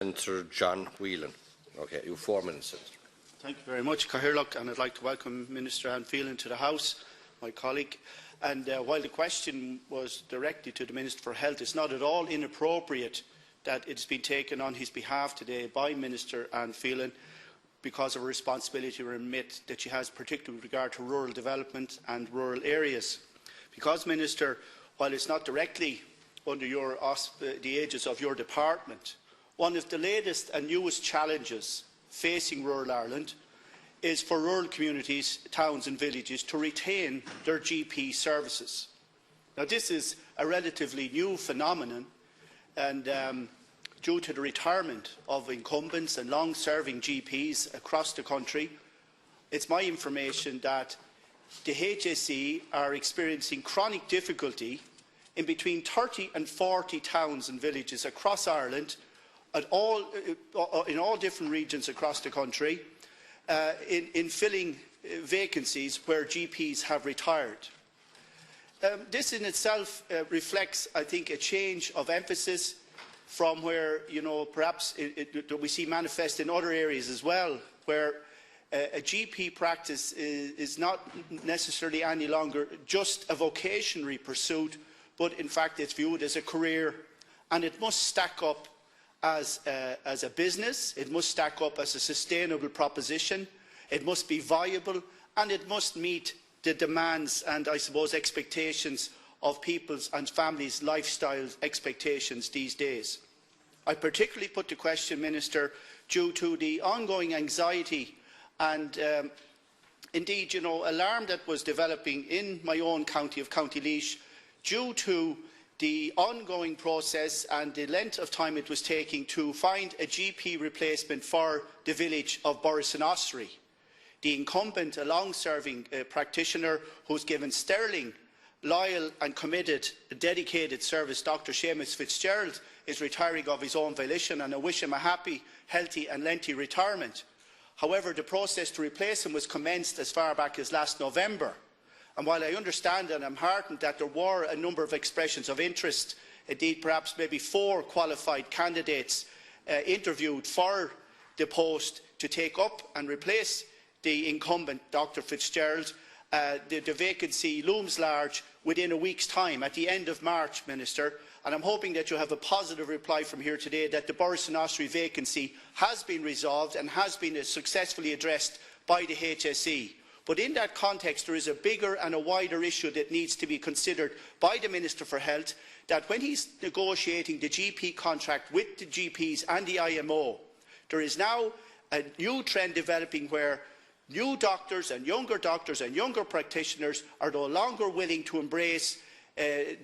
Senator John Whelan. Okay, you have 4 minutes, Senator. Thank you very much, Cathaoirleach, and I'd like to welcome Minister Anne Phelan to the House, my colleague. And while the question was directed to the Minister for Health, it's not at all inappropriate that it's been taken on his behalf today by Minister Anne Phelan because of a responsibility remit that she has, particularly with regard to rural development and rural areas. Because, Minister, while it's not directly under the aegis of your department, one of the latest and newest challenges facing rural Ireland is for rural communities, towns and villages to retain their GP services. Now, this is a relatively new phenomenon, and due to the retirement of incumbents and long-serving GPs across the country, it's my information that the HSE are experiencing chronic difficulty in between 30 and 40 towns and villages across Ireland, in all different regions across the country, in filling vacancies where GPs have retired. This in itself reflects, I think, a change of emphasis from where, perhaps we see manifest in other areas as well, where a GP practice is not necessarily any longer just a vocationary pursuit, but in fact it's viewed as a career, and it must stack up as a business, it must stack up as a sustainable proposition, it must be viable, and it must meet the demands and, I suppose, expectations of people's and families' lifestyle expectations these days. I particularly put the question, Minister, due to the ongoing anxiety and indeed, alarm that was developing in my own county of County Laois due to the ongoing process and the length of time it was taking to find a GP replacement for the village of Borris-in-Ossory. The incumbent, a long-serving practitioner who's given sterling, loyal and committed, dedicated service, Dr. Seamus Fitzgerald, is retiring of his own volition, and I wish him a happy, healthy and lengthy retirement. However, the process to replace him was commenced as far back as last November. And while I understand and I'm heartened that there were a number of expressions of interest, indeed perhaps maybe 4 qualified candidates interviewed for the post to take up and replace the incumbent, Dr. Fitzgerald, the vacancy looms large within a week's time, at the end of March, Minister, and I'm hoping that you have a positive reply from here today that the Borris-in-Ossory vacancy has been resolved and has been successfully addressed by the HSE. But in that context, there is a bigger and a wider issue that needs to be considered by the Minister for Health, that when he's negotiating the GP contract with the GPs and the IMO, there is now a new trend developing where new doctors and younger practitioners are no longer willing to embrace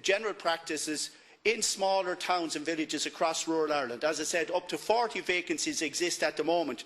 general practices in smaller towns and villages across rural Ireland. As I said, up to 40 vacancies exist at the moment.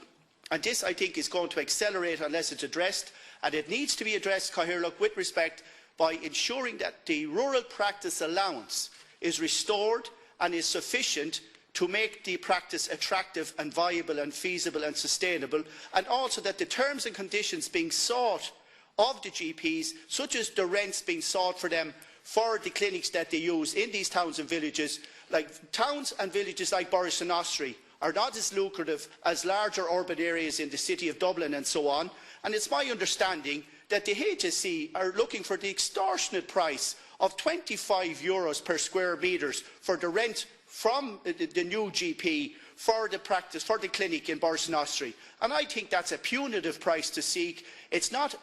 And this, I think, is going to accelerate unless it's addressed, and it needs to be addressed, Cathaoirleach, with respect by ensuring that the rural practice allowance is restored and is sufficient to make the practice attractive and viable and feasible and sustainable, and also that the terms and conditions being sought of the GPs, such as the rents being sought for them for the clinics that they use in these towns and villages, like towns and villages like Borris-in-Ossory, are not as lucrative as larger urban areas in the city of Dublin and so on. And it's my understanding that the HSE are looking for the extortionate price of €25 per square metre for the rent from the new GP for the practice, for the clinic in Borris-in-Ossory. And I think that's a punitive price to seek. It's not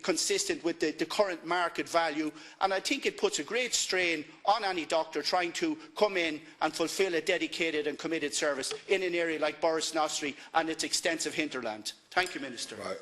consistent with the current market value, and I think it puts a great strain on any doctor trying to come in and fulfil a dedicated and committed service in an area like Borris-in-Ossory and its extensive hinterland. Thank you, Minister. Right.